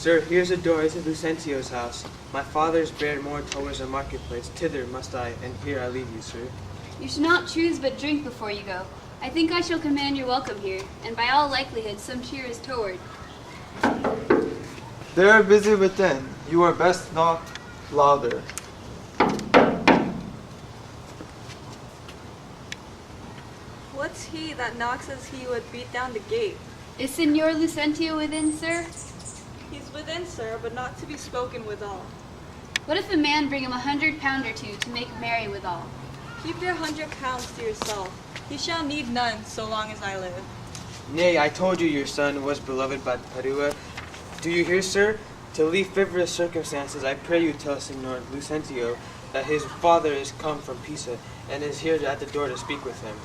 Sir, here's the door to Lucentio's house. My father's bared more towards the marketplace. Thither must I, and here I leave you, sir. You should not choose but drink before you go. I think I shall command your welcome here, and by all likelihood some cheer is toward. They are busy within. You are best knock louder. What's he that knocks as he would beat down the gate? Is Signor Lucentio within, sir? He's within, sir, but not to be spoken withal. What if a man bring him 100 pound or two to make merry withal? Keep your 100 pounds to yourself. He shall need none so long as I live. Nay, I told you your son was beloved by Padua. Do you hear, sir? To leave frivolous circumstances, I pray you tell Signor Lucentio that his father is come from Pisa, and is here at the door to speak with him.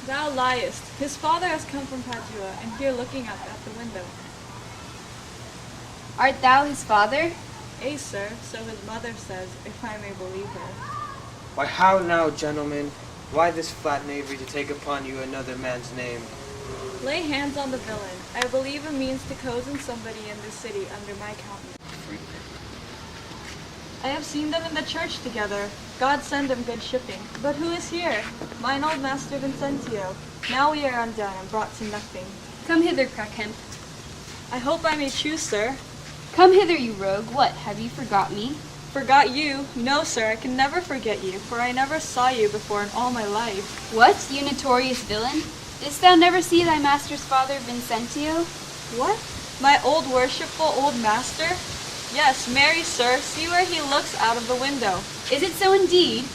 Thou liest. His father has come from Padua, and here looking at the window. Art thou his father? Ay, sir, so his mother says, if I may believe her. Why, how now, gentlemen? Why this flat knavery to take upon you another man's name? Lay hands on the villain. I believe it means to cozen somebody in this city under my countenance. I have seen them in the church together. God send them good shipping. But who is here? Mine old master Vincentio. Now we are undone and brought to nothing. Come hither, Crackhemp. I hope I may choose, sir. Come hither, you rogue. What, have you forgot me? Forgot you? No, sir, I can never forget you, for I never saw you before in all my life. What, you notorious villain? Didst thou never see thy master's father, Vincentio? What? My old worshipful old master? Yes, marry, sir, see where he looks out of the window. Is it so indeed?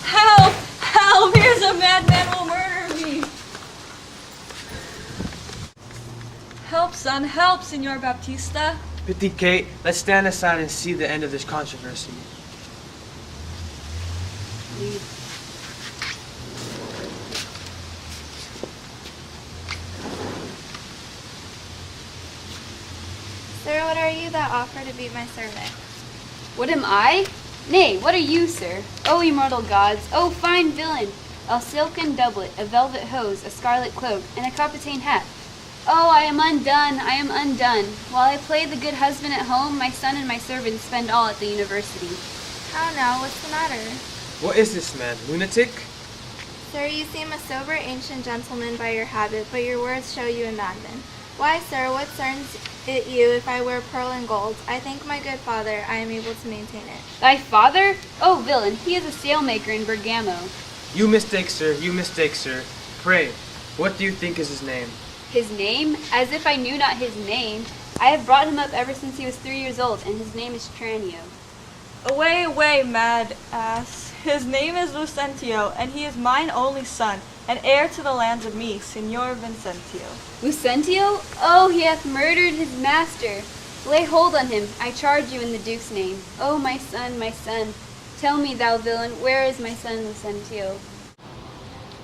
Help! Help! Here's a madman will murder me! Help, son, help, Signor Baptista. Pity, Kate, let's stand aside and see the end of this controversy. Sir, what are you that offer to be my servant? What am I? Nay, what are you, sir? O immortal gods, O fine villain! A silken doublet, a velvet hose, a scarlet cloak, and a capitaine hat. Oh, I am undone, I am undone. While I play the good husband at home, my son and my servants spend all at the university. How now, what's the matter? What is this man, lunatic? Sir, you seem a sober ancient gentleman by your habit, but your words show you a madman. Why, sir, what concerns it you if I wear pearl and gold? I thank my good father I am able to maintain it. Thy father? Oh, villain, he is a sailmaker in Bergamo. You mistake, sir, you mistake, sir. Pray, what do you think is his name? His name? As if I knew not his name. I have brought him up ever since he was 3 years old, and his name is Tranio. Away, away, mad ass. His name is Lucentio, and he is mine only son, and heir to the lands of me, Signor Vincentio. Lucentio? Oh, he hath murdered his master. Lay hold on him, I charge you in the Duke's name. Oh, my son, tell me, thou villain, where is my son Lucentio?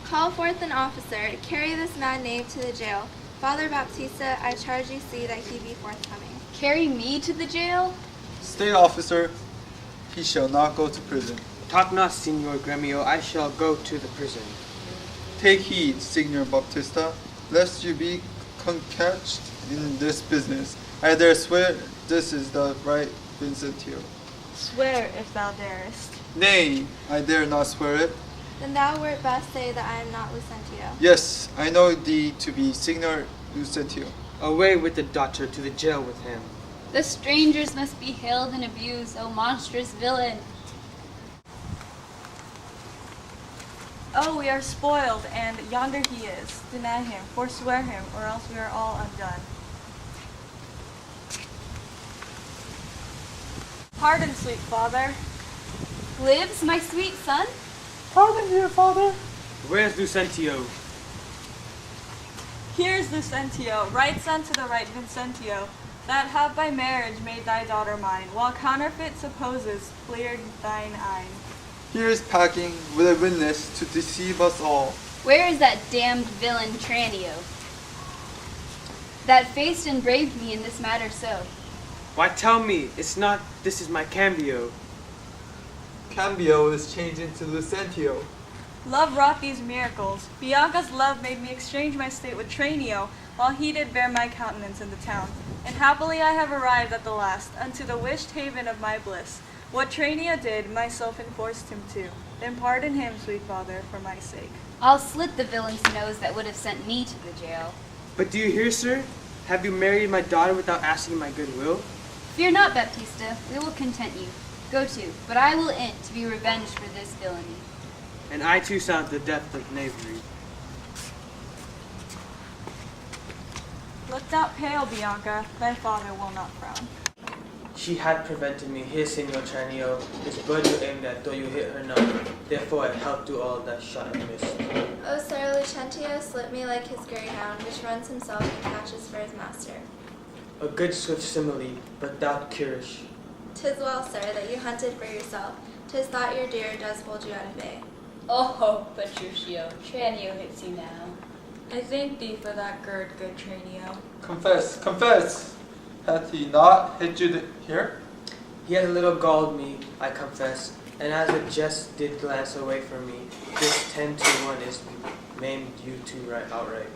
Call forth an officer, carry this mad knave to the jail. Father Baptista, I charge you see that he be forthcoming. Carry me to the jail? Stay, officer. He shall not go to prison. Talk not, Signor Gremio, I shall go to the prison. Take heed, Signor Baptista, lest you be concatched in this business. I dare swear this is the right Vincentio. Swear if thou darest. Nay, I dare not swear it. Then thou wert best say that I am not Lucentio. Yes, I know thee to be Signor Lucentio. Away with the daughter to the jail with him. The strangers must be held and abused, O monstrous villain. Oh, we are spoiled, and yonder he is. Deny him, forswear him, or else we are all undone. Pardon, sweet father. Lives my sweet son? Pardon, dear father. Where's Lucentio? Here's Lucentio, right son to the right Vincentio, that have by marriage made thy daughter mine, while counterfeit supposes cleared thine eye. Here is packing with a witness to deceive us all. Where is that damned villain Tranio, that faced and braved me in this matter so? Why, tell me, this is my cambio. Cambio is changed into Lucentio. Love wrought these miracles. Bianca's love made me exchange my state with Tranio, while he did bear my countenance in the town. And happily I have arrived at the last, unto the wished haven of my bliss. What Tranio did, myself enforced him to. Then pardon him, sweet father, for my sake. I'll slit the villain's nose that would have sent me to the jail. But do you hear, sir? Have you married my daughter without asking my goodwill? Fear not, Baptista, we will content you. Go to, but I will end to be revenged for this villainy. And I too sound the depth of knavery. Look not pale, Bianca, thy father will not frown. She had prevented me, here, Senor Tranio. This bird you aimed at, though you hit her not. Therefore I helped do all that shot and missed. O sir, Lucentio slipped me like his greyhound, which runs himself and catches for his master. A good swift simile, but thou curish. 'Tis well, sir, that you hunted for yourself. 'Tis thought your deer does hold you at bay. Oh, Petruchio, Tranio hits you now. I thank thee for that gird, good Tranio. Confess, confess. Hath he not hit you here? He had a little galled me, I confess, and as a jest did glance away from me, this 10-1 is maimed you two right outright.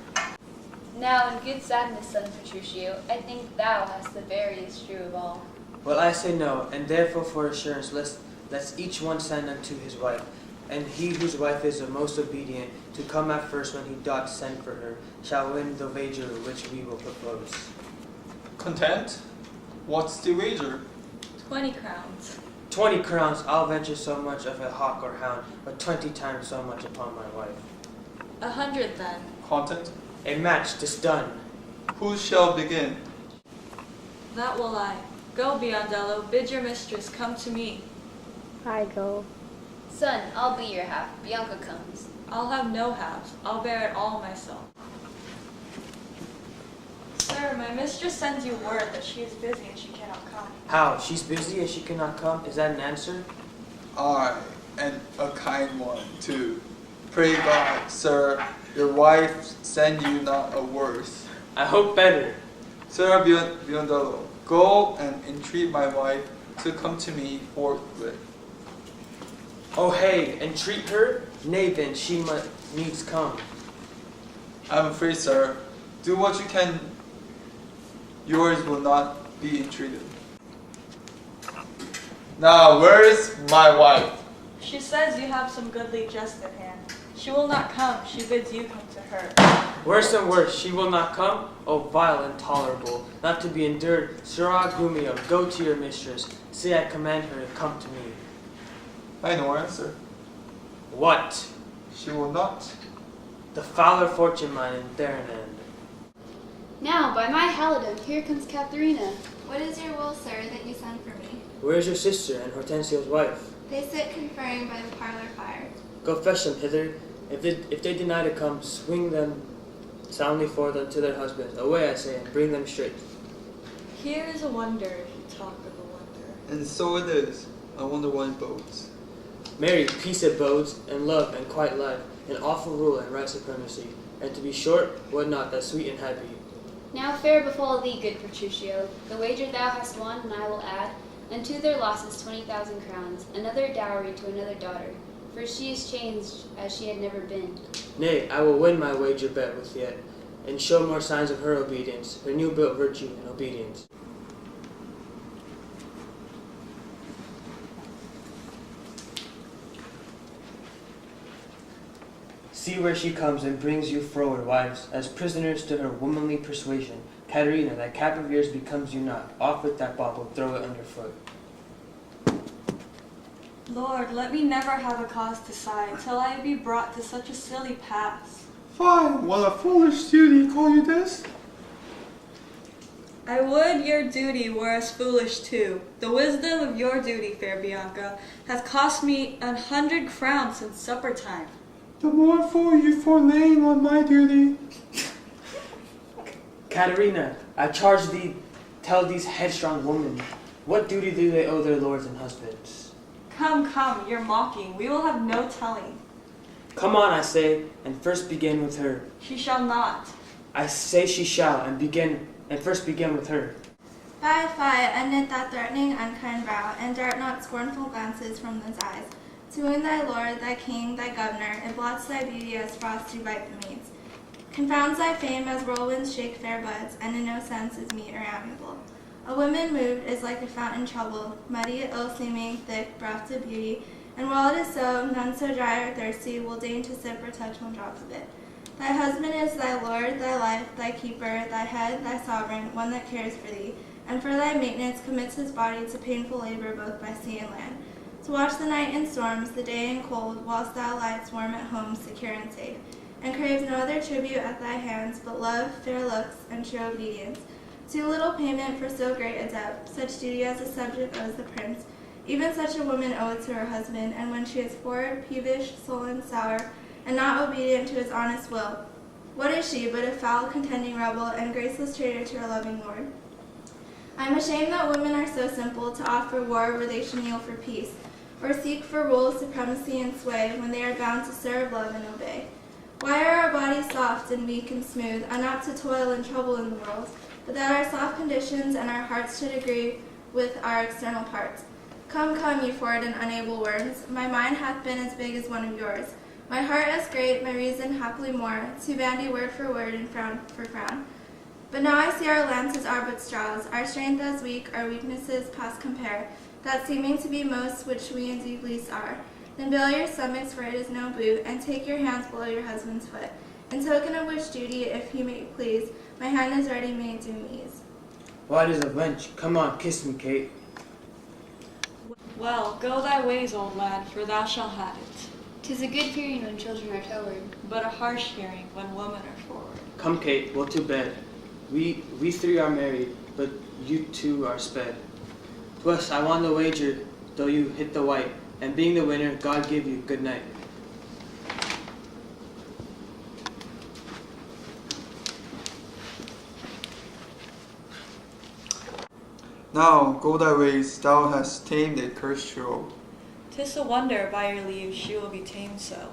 Now, in good sadness, son Petruchio, I think thou hast the veriest shrew of all. Well, I say no, and therefore for assurance let's each one send unto his wife, and he whose wife is the most obedient, to come at first when he doth send for her, shall win the wager which we will propose. Content? What's the wager? 20 crowns. 20 crowns, I'll venture so much of a hawk or hound, but 20 times so much upon my wife. 100 then. Content? A match, 'tis done. Who shall begin? That will I. Go, Biondello, bid your mistress come to me. I go. Son, I'll be your half. Bianca comes. I'll have no halves. I'll bear it all myself. Sir, my mistress sends you word that she is busy and she cannot come. How? She's busy and she cannot come? Is that an answer? I, and a kind one, too. Pray God, sir, your wife send you not a worse. I hope better. Sir Biondello, go and entreat my wife to come to me forthwith. Oh hey, entreat her? Nay then, she must needs come. I'm afraid, sir. Do what you can. Yours will not be entreated. Now, where is my wife? She says you have some goodly jest at hand. She will not come. She bids you come to her. Worse and worse, she will not come? Oh, vile, intolerable, not to be endured. Sirrah Grumio, go to your mistress. Say I command her to come to me. I know her answer. What? She will not. The fouler fortune mine and there an end. Now, by my halidom, here comes Katharina. What is your will, sir, that you send for me? Where is your sister and Hortensio's wife? They sit conferring by the parlor fire. Go fetch them hither. If they deny to come, swing them soundly forth unto their husbands. Away, I say, and bring them straight. Here is a wonder if you talk of a wonder. And so it is. I wonder what it bodes. Marry, peace it bodes, and love, and quiet life, and awful rule and right supremacy. And to be short, what not, that sweet and happy. Now fair befall thee, good Petruchio. The wager thou hast won, and I will add, unto their losses 20,000 crowns, another dowry to another daughter, for she is changed as she had never been. Nay, I will win my wager bet with yet, and show more signs of her obedience, her new-built virtue and obedience. See where she comes and brings you forward, wives, as prisoners to her womanly persuasion. Katerina, that cap of yours becomes you not. Off with that bauble, throw it underfoot. Lord, let me never have a cause to sigh, till I be brought to such a silly pass. Fine, what a foolish duty call you this? I would your duty were as foolish too. The wisdom of your duty, fair Bianca, hath cost me 100 crowns since supper time. The more fool you for laying on my duty. Katerina, I charge thee, tell these headstrong women, what duty do they owe their lords and husbands? Come, come, you're mocking. We will have no telling. Come on, I say, and first begin with her. She shall not. I say she shall, and first begin with her. Fie, fie, unknit that threatening, unkind brow, and dart not scornful glances from those eyes. To wound thy lord, thy king, thy governor, it blots thy beauty as frost do bite the meads. Confounds thy fame as whirlwinds shake fair buds, and in no sense is meet or amiable. A woman moved is like a fountain troubled, muddy, ill-seeming, thick, breath to beauty, and while it is so, none so dry or thirsty will deign to sip or touch one drop of it. Thy husband is thy lord, thy life, thy keeper, thy head, thy sovereign, one that cares for thee, and for thy maintenance commits his body to painful labor both by sea and land. To watch the night in storms, the day in cold, whilst thou liest warm at home, secure and safe, and craves no other tribute at thy hands but love, fair looks, and true obedience. Too little payment for so great a debt, such duty as a subject owes the prince. Even such a woman owe it to her husband, and when she is forward, peevish, sullen, sour, and not obedient to his honest will, what is she but a foul contending rebel and graceless traitor to her loving lord? I am ashamed that women are so simple to offer war where they should kneel for peace, or seek for rule, supremacy, and sway when they are bound to serve, love, and obey. Why are our bodies soft and weak and smooth, and not to toil and trouble in the world, but that our soft conditions and our hearts should agree with our external parts? Come, come, you forward and unable words, my mind hath been as big as one of yours, my heart as great, my reason happily more, to bandy word for word and frown for frown. But now I see our lances are but straws, our strength as weak, our weaknesses past compare, that seeming to be most which we indeed least are. Then bill your stomachs, for it is no boot, and take your hands below your husband's foot. In token of which duty, if he may please, my hand is ready made to ease. What is a wench? Come on, kiss me, Kate. Well, go thy ways, old lad, for thou shalt have it. 'Tis a good hearing when children are toward, But a harsh hearing when women are forward. Come, Kate, we'll to bed. We three are married, but you two are sped. Plus, I won the wager, though you hit the white, and being the winner, God give you good night. Now go thy ways, thou hast tamed a cursed shrew. 'Tis a wonder, by your leave, she will be tamed so.